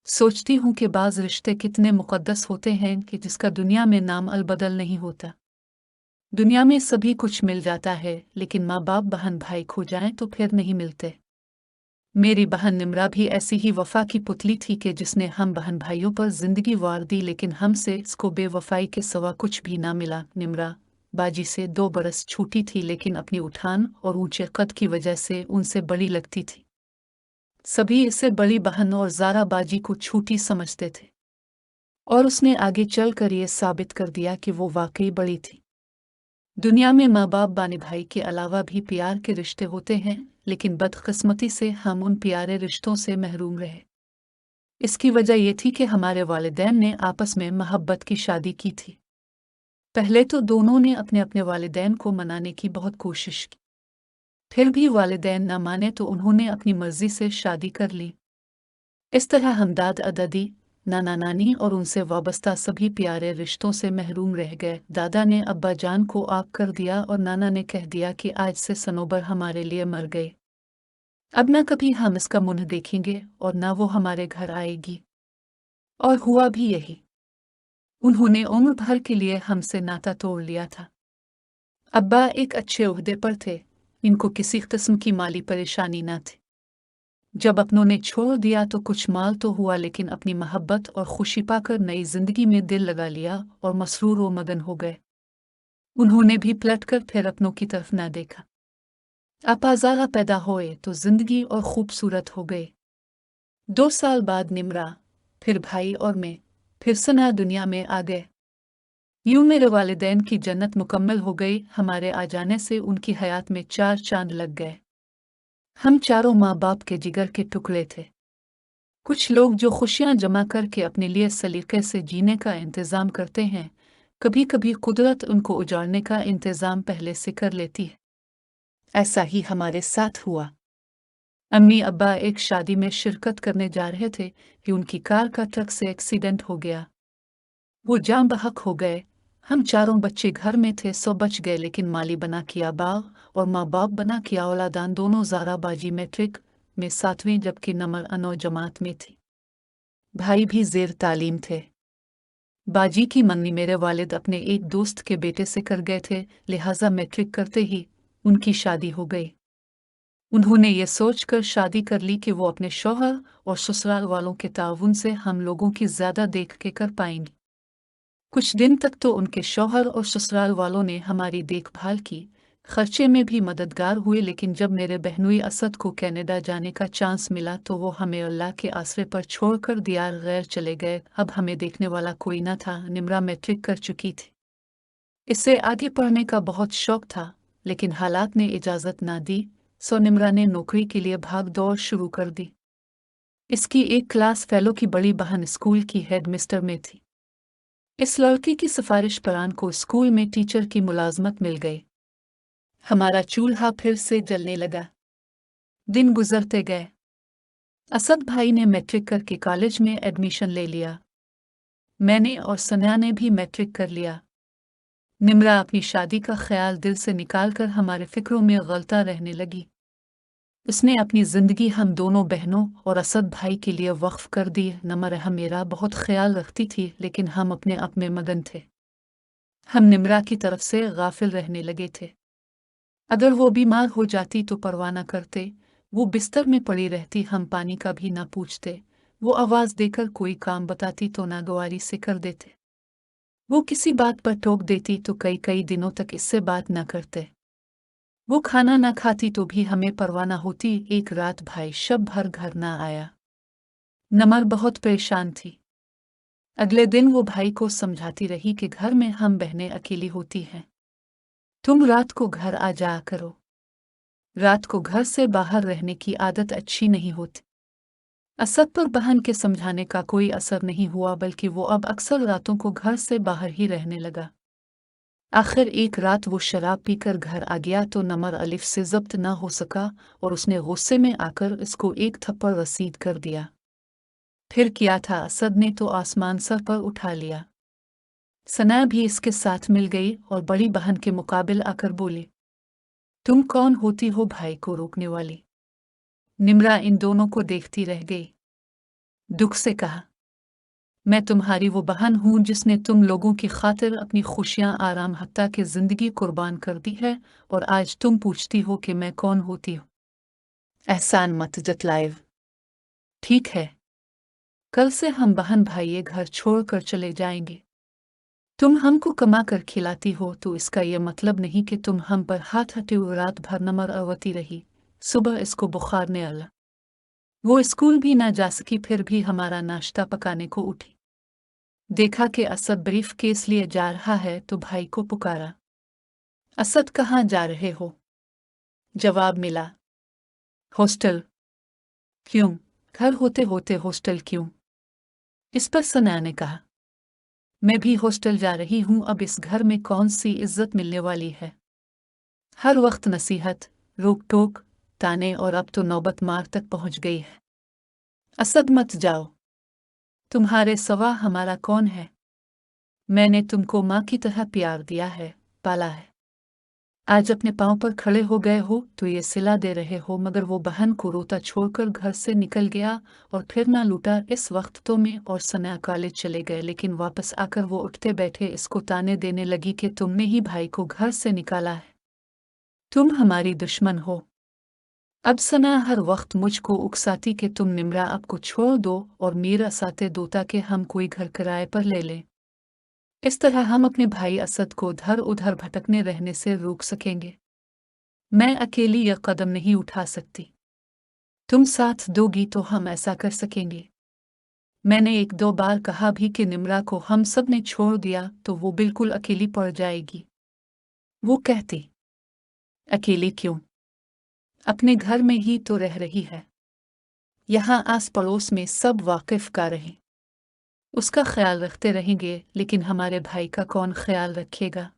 सोचती हूँ कि बाज़ रिश्ते कितने मुक़द्दस होते हैं कि जिसका दुनिया में नाम अलबदल नहीं होता। दुनिया में सभी कुछ मिल जाता है, लेकिन माँ बाप बहन भाई खो जाएं तो फिर नहीं मिलते। मेरी बहन निम्रा भी ऐसी ही वफ़ा की पुतली थी कि जिसने हम बहन भाइयों पर ज़िंदगी वार दी, लेकिन हमसे इसको बेवफ़ाई के सिवा कुछ भी ना मिला। निम्रा बाजी से 2 बरस छोटी थी, लेकिन अपनी उठान और ऊंचे कद की वजह से उनसे बड़ी लगती थी। सभी इसे बड़ी बहन और ज़ारा बाजी को छोटी समझते थे, और उसने आगे चलकर ये साबित कर दिया कि वो वाकई बड़ी थी। दुनिया में माँ बाप बानी भाई के अलावा भी प्यार के रिश्ते होते हैं, लेकिन बदकिस्मती से हम उन प्यारे रिश्तों से महरूम रहे। इसकी वजह ये थी कि हमारे वालिदैन ने आपस में मोहब्बत की शादी की थी। पहले तो दोनों ने अपने अपने वालिदैन को मनाने की बहुत कोशिश की, फिर भी वालिदैन न माने तो उन्होंने अपनी मर्जी से शादी कर ली। इस तरह हम दादा दादी, नाना नानी और उनसे वाबस्ता सभी प्यारे रिश्तों से महरूम रह गए। दादा ने अब्बा जान को आग कर दिया और नाना ने कह दिया कि आज से सनोबर हमारे लिए मर गए। अब न कभी हम इसका मुंह देखेंगे और न वो हमारे घर आएगी। और हुआ भी यही। उन्होंने उम्र भर के लिए हमसे नाता तोड़ लिया था। अब्बा एक अच्छे ओहदे पर थे, इनको किसी किस्म की माली परेशानी न थी। जब अपनों ने छोड़ दिया तो कुछ माल तो हुआ, लेकिन अपनी मोहब्बत और खुशी पाकर नई जिंदगी में दिल लगा लिया और मसरूर व मगन हो गए। उन्होंने भी पलटकर फिर अपनों की तरफ न देखा। अपाजारा पैदा होए तो जिंदगी और खूबसूरत हो गई। 2 साल बाद निम्रा, फिर भाई और मैं, फिर सना दुनिया में आ गए। यूं मेरे वालिदैन की जन्नत मुकम्मल हो गई। हमारे आ जाने से उनकी हयात में 4 चांद लग गए। हम चारों माँ बाप के जिगर के टुकड़े थे। कुछ लोग जो खुशियां जमा करके अपने लिए सलीके से जीने का इंतज़ाम करते हैं, कभी कभी कुदरत उनको उजाड़ने का इंतज़ाम पहले से कर लेती है। ऐसा ही हमारे साथ हुआ। अम्मी अब्बा एक शादी में शिरकत करने जा रहे थे कि उनकी कार का ट्रक से एक्सीडेंट हो गया। वो जान बहक हो गए। हम चारों बच्चे घर में थे, सो बच गए, लेकिन माली बना किया बाग और माँ बाप बना किया औलादान दोनों। ज़ारा बाजी मैट्रिक में 7वीं जबकि नमर अनो जमात में थी। भाई भी ज़ेर तालीम थे। बाजी की मंगनी मेरे वालिद अपने एक दोस्त के बेटे से कर गए थे, लिहाजा मैट्रिक करते ही उनकी शादी हो गई। उन्होंने ये सोचकर शादी कर ली कि वो अपने शौहर और ससुराल वालों के ताउन से हम लोगों की ज़्यादा देख के कर पाएंगी। कुछ दिन तक तो उनके शौहर और ससुराल वालों ने हमारी देखभाल की, खर्चे में भी मददगार हुए, लेकिन जब मेरे बहनोई असद को कनाडा जाने का चांस मिला तो वो हमें अल्लाह के आसरे पर छोड़कर दियार गैर चले गए। अब हमें देखने वाला कोई न था। निम्रा मैट्रिक कर चुकी थी। इससे आगे पढ़ने का बहुत शौक था, लेकिन हालात ने इजाज़त ना दी, सो निम्रा ने नौकरी के लिए भाग दौड़ शुरू कर दी। इसकी एक क्लास फेलो की बड़ी बहन स्कूल की हेड मिस्टर में थी। इस लड़की की सिफारिश पर आन को स्कूल में टीचर की मुलाजमत मिल गई। हमारा चूल्हा फिर से जलने लगा। दिन गुजरते गए। असद भाई ने मैट्रिक करके कॉलेज में एडमिशन ले लिया। मैंने और सन्या ने भी मैट्रिक कर लिया। निम्रा अपनी शादी का ख्याल दिल से निकालकर हमारे फिक्रों में गलता रहने लगी। उसने अपनी जिंदगी हम दोनों बहनों और असद भाई के लिए वक्फ कर दी। नमरह मेरा बहुत ख्याल रखती थी, लेकिन हम अपने आप में मगन थे। हम निम्रा की तरफ से गाफिल रहने लगे थे। अगर वो बीमार हो जाती तो परवाह न करते, वो बिस्तर में पड़ी रहती, हम पानी का भी ना पूछते। वो आवाज़ देकर कोई काम बताती तो नागवारी से कर देते। वो किसी बात पर टोक देती तो कई कई दिनों तक इससे बात न करते। वो खाना ना खाती तो भी हमें परवाह न होती। एक रात भाई शब भर घर ना आया। नमर बहुत परेशान थी। अगले दिन वो भाई को समझाती रही कि घर में हम बहनें अकेली होती हैं, तुम रात को घर आ जाया करो। रात को घर से बाहर रहने की आदत अच्छी नहीं होती। असद पर बहन के समझाने का कोई असर नहीं हुआ, बल्कि वो अब अक्सर रातों को घर से बाहर ही रहने लगा। आखिर एक रात वो शराब पीकर घर आ गया तो नमर अलिफ से जब्त न हो सका और उसने गुस्से में आकर इसको एक थप्पड़ रसीद कर दिया। फिर किया था असद ने तो आसमान सर पर उठा लिया। सना भी इसके साथ मिल गई और बड़ी बहन के मुकाबिल आकर बोली, तुम कौन होती हो भाई को रोकने वाली? निम्रा इन दोनों को देखती रह गई। दुख से कहा, मैं तुम्हारी वो बहन हूं जिसने तुम लोगों की खातिर अपनी खुशियां आराम हत्ता की जिंदगी कुर्बान कर दी है, और आज तुम पूछती हो कि मैं कौन होती हूँ। एहसान मत जतलाए। ठीक है, कल से हम बहन भाई ये घर छोड़कर चले जाएंगे। तुम हमको कमा कर खिलाती हो तो इसका यह मतलब नहीं कि तुम हम पर हाथ हटे हुए रात भर नमर अवती रही। सुबह इसको बुखार ने आला, वो स्कूल भी ना जा सकी, फिर भी हमारा नाश्ता पकाने को उठी। देखा कि असद ब्रीफ केस लिए जा रहा है तो भाई को पुकारा, असद कहाँ जा रहे हो? जवाब मिला, हॉस्टल। क्यों? घर होते होते हॉस्टल क्यों? इस पर सना ने कहा, मैं भी हॉस्टल जा रही हूं, अब इस घर में कौन सी इज्जत मिलने वाली है? हर वक्त नसीहत, रोक टोक, ताने, और अब तो नौबत मार तक पहुंच गई है। असद मत जाओ, तुम्हारे सवा हमारा कौन है? मैंने तुमको माँ की तरह प्यार दिया है, पाला है। आज अपने पांव पर खड़े हो गए हो तो ये सिला दे रहे हो, मगर वो बहन को रोता छोड़कर घर से निकल गया और फिर ना लूटा। इस वक्त तो मैं और सना कॉलेज चले गए, लेकिन वापस आकर वो उठते बैठे इसको ताने देने लगी कि तुमने ही भाई को घर से निकाला है, तुम हमारी दुश्मन हो। अब सना हर वक्त मुझको उकसाती कि तुम निम्रा अब को छोड़ दो और मेरा साथे दो ताकि हम कोई घर किराए पर ले लें। इस तरह हम अपने भाई असद को उधर उधर भटकने रहने से रोक सकेंगे। मैं अकेली यह कदम नहीं उठा सकती, तुम साथ दोगी तो हम ऐसा कर सकेंगे। मैंने एक दो बार कहा भी कि निम्रा को हम सब ने छोड़ दिया तो वो बिल्कुल अकेली पड़ जाएगी। वो कहती, अकेली क्यों? अपने घर में ही तो रह रही है, यहाँ आस पड़ोस में सब वाकिफ का रहे, उसका ख्याल रखते रहेंगे, लेकिन हमारे भाई का कौन ख्याल रखेगा?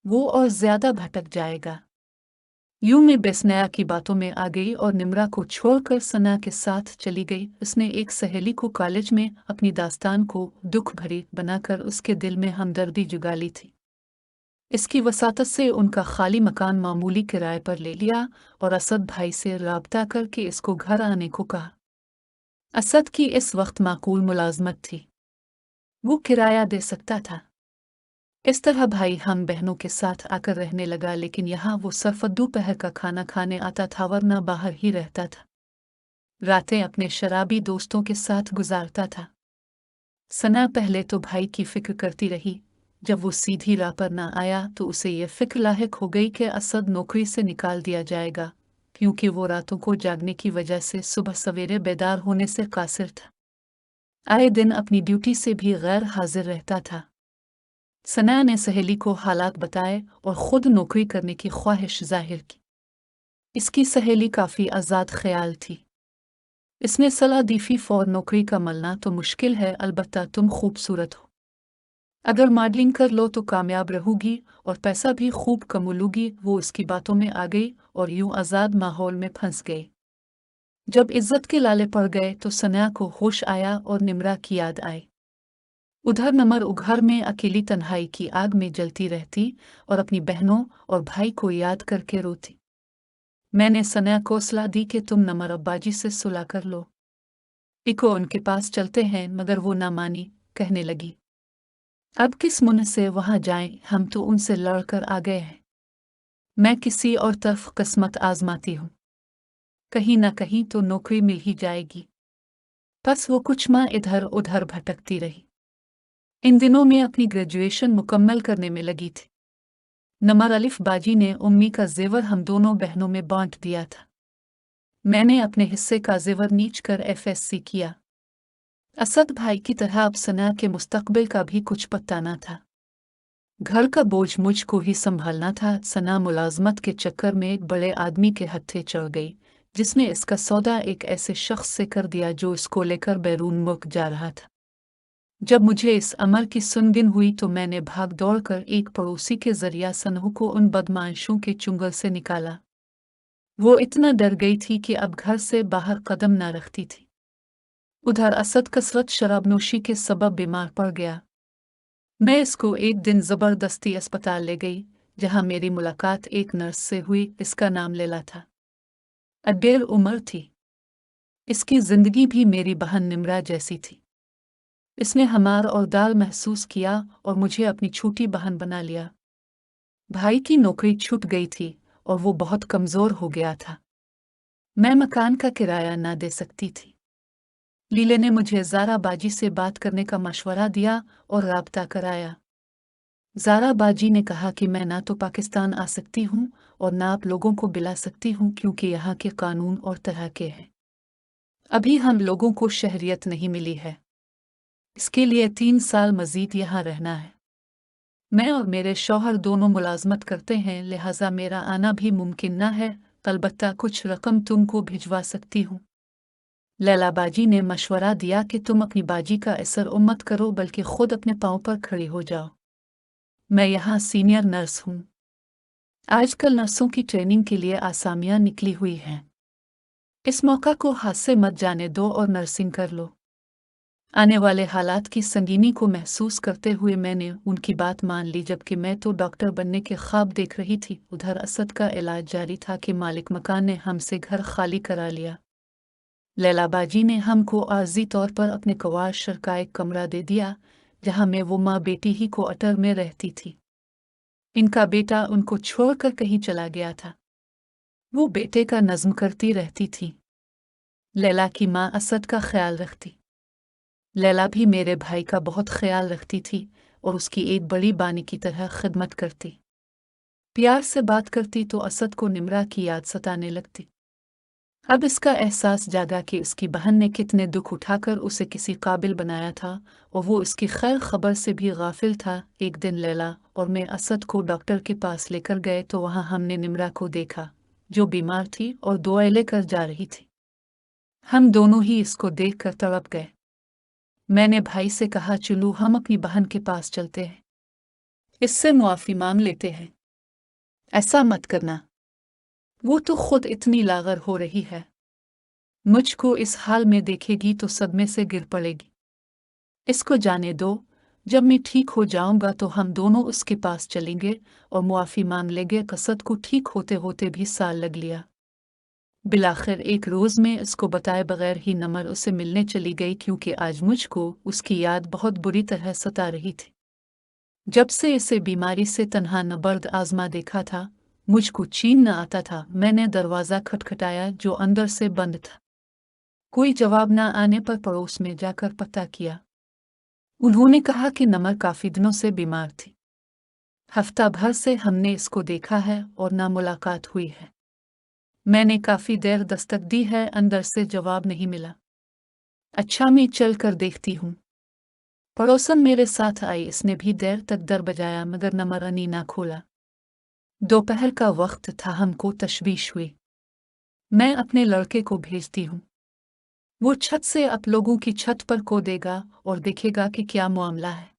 वो और ज्यादा भटक जाएगा। यूं में बेस्नया की बातों में आ गई और निम्रा को छोड़कर सना के साथ चली गई। उसने एक सहेली को कॉलेज में अपनी दास्तान को दुख भरी बनाकर उसके दिल में हमदर्दी जुगा ली थी। इसकी वसातत से उनका खाली मकान मामूली किराए पर ले लिया और असद भाई से राब्ता करके इसको घर आने को कहा। असद की इस वक्त माकूल मुलाजमत थी, वो किराया दे सकता था। इस तरह भाई हम बहनों के साथ आकर रहने लगा, लेकिन यहाँ वो सिर्फ दोपहर का खाना खाने आता था, वरना बाहर ही रहता था। रातें अपने शराबी दोस्तों के साथ गुजारता था। सना पहले तो भाई की फिक्र करती रही, जब वो सीधी राह पर ना आया तो उसे ये फिक्र लाहिक हो गई कि असद नौकरी से निकाल दिया जाएगा, क्योंकि वो रातों को जागने की वजह से सुबह सवेरे बेदार होने से कासिर था। आए दिन अपनी ड्यूटी से भी गैर हाजिर रहता था। सना ने सहेली को हालात बताए और खुद नौकरी करने की ख्वाहिश जाहिर की। इसकी सहेली काफ़ी आज़ाद ख्याल थी। इसने सलाह दी, फी फॉर नौकरी का मिलना तो मुश्किल है, अलबत्ता तुम खूबसूरत हो, अगर मॉडलिंग कर लो तो कामयाब रहोगी और पैसा भी खूब कमलोगी। वो इसकी बातों में आ गई और यूं आज़ाद माहौल में फंस गए। जब इज्जत के लाले पड़ गए तो सना को होश आया और निम्रा की याद आई। उधर नमर उघर में अकेली तन्हाई की आग में जलती रहती और अपनी बहनों और भाई को याद करके रोती। मैंने सना को सलाह दी कि तुम नमर अब्बाजी से सुलह कर लो, इको उनके पास चलते हैं, मगर वो ना मानी। कहने लगी, अब किस मुन से वहां जाएं, हम तो उनसे लड़कर आ गए हैं। मैं किसी और तरफ किस्मत आजमाती हूँ, कहीं ना कहीं तो नौकरी मिल ही जाएगी। बस वो कुछ माह इधर उधर भटकती रही। इन दिनों में अपनी ग्रेजुएशन मुकम्मल करने में लगी थी। नमर अलिफ बाजी ने उम्मी का जेवर हम दोनों बहनों में बांट दिया था। मैंने अपने हिस्से का जेवर नीच कर FSC किया। असद भाई की तरह अब सना के मुस्तकबिल का भी कुछ पता न था। घर का बोझ मुझको ही संभालना था। सना मुलाजमत के चक्कर में एक बड़े आदमी के हत्थे चढ़ गई, जिसने इसका सौदा एक ऐसे शख्स से कर दिया जो इसको लेकर बैरून मुल्क जा रहा था। जब मुझे इस अमर की सुनगिन हुई तो मैंने भाग दौड़ कर एक पड़ोसी के जरिया सनहु को उन बदमाशों के चुंगल से निकाला। वो इतना डर गई थी कि अब घर से बाहर कदम न रखती थी। उधर असद कसरत शराबनोशी के सबब बीमार पड़ गया। मैं इसको एक दिन जबरदस्ती अस्पताल ले गई, जहां मेरी मुलाकात एक नर्स से हुई। इसका नाम लैला था, अडेल उम्र थी। इसकी जिंदगी भी मेरी बहन निम्रा जैसी थी। इसने हमार और दाल महसूस किया और मुझे अपनी छोटी बहन बना लिया। भाई की नौकरी छूट गई थी और वो बहुत कमजोर हो गया था। मैं मकान का किराया ना दे सकती थी। लीले ने मुझे ज़ारा बाजी से बात करने का मशवरा दिया और राब्ता कराया। ज़ारा बाजी ने कहा कि मैं ना तो पाकिस्तान आ सकती हूँ और ना आप लोगों को बुला सकती हूँ क्योंकि यहाँ के कानून और तरह के हैं। अभी हम लोगों को शहरियत नहीं मिली है। इसके लिए 3 साल मज़ीद यहाँ रहना है। मैं और मेरे शौहर दोनों मुलाजमत करते हैं, लिहाजा मेरा आना भी मुमकिन न है। अलबत्ता कुछ रकम तुमको भिजवा सकती हूँ। लैला बाजी ने मशवरा दिया कि तुम अपनी बाजी का असर उम्मत करो बल्कि खुद अपने पाँव पर खड़ी हो जाओ। मैं यहाँ सीनियर नर्स हूँ। आजकल नर्सों की ट्रेनिंग के लिए आसामियाँ निकली हुई हैं। इस मौका को हाथ से मत जाने दो और नर्सिंग कर लो। आने वाले हालात की संगीनी को महसूस करते हुए मैंने उनकी बात मान ली। जबकि मैं तो डॉक्टर बनने के ख्वाब देख रही थी, उधर असद का इलाज जारी था कि मालिक मकान ने हमसे घर खाली करा लिया। लैला बाजी ने हमको आर्जी तौर पर अपने कवाशर का एक कमरा दे दिया, जहाँ मैं वो माँ बेटी ही को अटर में रहती थी। इनका बेटा उनको छोड़कर कहीं चला गया था। वो बेटे का नज़्म करती रहती थी। लैला की माँ असद का ख्याल रखती। लैला भी मेरे भाई का बहुत ख्याल रखती थी और उसकी एक बड़ी बानी की तरह खिदमत करती। प्यार से बात करती तो असद को निम्रा की याद सताने लगती। अब इसका एहसास जागा कि उसकी बहन ने कितने दुख उठाकर उसे किसी काबिल बनाया था और वो उसकी खैर खबर से भी गाफिल था। एक दिन लैला और मैं असद को डॉक्टर के पास लेकर गए तो वहाँ हमने निम्रा को देखा, जो बीमार थी और दुआएं लेकर जा रही थी। हम दोनों ही इसको देखकर तड़प गए। मैंने भाई से कहा, चलो हम अपनी बहन के पास चलते हैं, इससे मुआफ़ी मांग लेते हैं। ऐसा मत करना, वो तो खुद इतनी लागर हो रही है, मुझको इस हाल में देखेगी तो सदमे से गिर पड़ेगी। इसको जाने दो, जब मैं ठीक हो जाऊंगा तो हम दोनों उसके पास चलेंगे और मुआफ़ी मांग लेंगे। कसद को ठीक होते होते भी साल लग लिया। बिलाखिर एक रोज़ में इसको बताए बगैर ही नमर उसे मिलने चली गई, क्योंकि आज मुझको उसकी याद बहुत बुरी तरह सता रही थी। जब से इसे बीमारी से तन्हा नबर्द आजमा देखा था, मुझको चैन न आता था। मैंने दरवाज़ा खटखटाया जो अंदर से बंद था। कोई जवाब न आने पर पड़ोस में जाकर पता किया। उन्होंने कहा कि नमर काफ़ी दिनों से बीमार थी। हफ्ता भर से हमने इसको देखा है और ना मुलाकात हुई है। मैंने काफ़ी देर दस्तक दी है, अंदर से जवाब नहीं मिला। अच्छा, मैं चल कर देखती हूँ। पड़ोसन मेरे साथ आई। इसने भी देर तक दर बजाया मगर नमरनी ना खोला। दोपहर का वक्त था, हमको तशवीश हुई। मैं अपने लड़के को भेजती हूँ। वो छत से आप लोगों की छत पर को देगा और देखेगा कि क्या मामला है।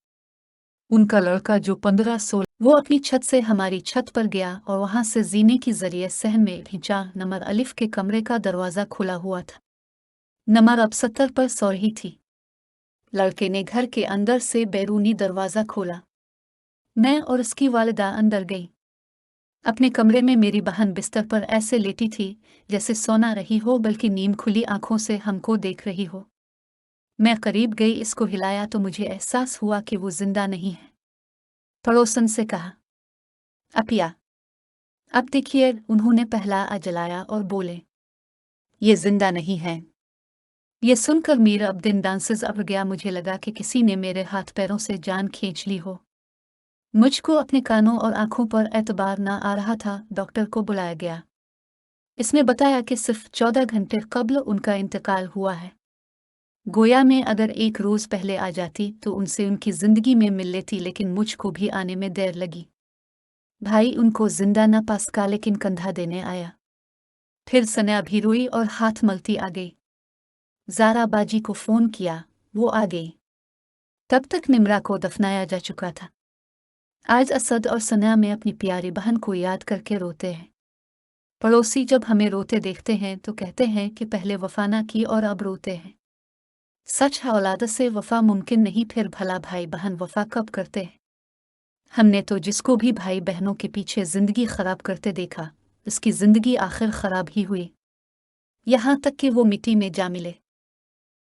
उनका लड़का जो 15-16, वो अपनी छत से हमारी छत पर गया और वहां से जीने की जरिए सहन में खींचा। नमर अलिफ के कमरे का दरवाज़ा खुला हुआ था। नमर अब 70 पर सो रही थी। लड़के ने घर के अंदर से बैरूनी दरवाज़ा खोला। मैं और उसकी वालिदा अंदर गई। अपने कमरे में मेरी बहन बिस्तर पर ऐसे लेटी थी जैसे सोना रही हो, बल्कि नीम खुली आंखों से हमको देख रही हो। मैं करीब गई, इसको हिलाया तो मुझे एहसास हुआ कि वो जिंदा नहीं है। पड़ोसन से कहा, अपिया, अब देखिए। उन्होंने पहला जलाया और बोले, ये जिंदा नहीं है। ये सुनकर मीर अब दिन डांसेस अब गया। मुझे लगा कि किसी ने मेरे हाथ पैरों से जान खींच ली हो। मुझको अपने कानों और आंखों पर एतबार ना आ रहा था। डॉक्टर को बुलाया गया। इसने बताया कि सिर्फ 14 घंटे कबल उनका इंतकाल हुआ है। गोया में अगर एक रोज़ पहले आ जाती तो उनसे उनकी ज़िंदगी में मिल लेती, लेकिन मुझको भी आने में देर लगी। भाई उनको जिंदा न पा सका, लेकिन कंधा देने आया। फिर सना भी रोई और हाथ मलती आ गई। ज़ारा बाजी को फ़ोन किया, वो आ गई। तब तक निम्रा को दफनाया जा चुका था। आज असद और सना में अपनी प्यारी बहन को याद करके रोते हैं। पड़ोसी जब हमें रोते देखते हैं तो कहते हैं कि पहले वफा ना की और अब रोते हैं। सच है, औलाद से वफा मुमकिन नहीं, फिर भला भाई बहन वफा कब करते हैं। हमने तो जिसको भी भाई बहनों के पीछे ज़िंदगी ख़राब करते देखा, उसकी ज़िंदगी आखिर ख़राब ही हुई। यहाँ तक कि वो मिट्टी में जा मिले।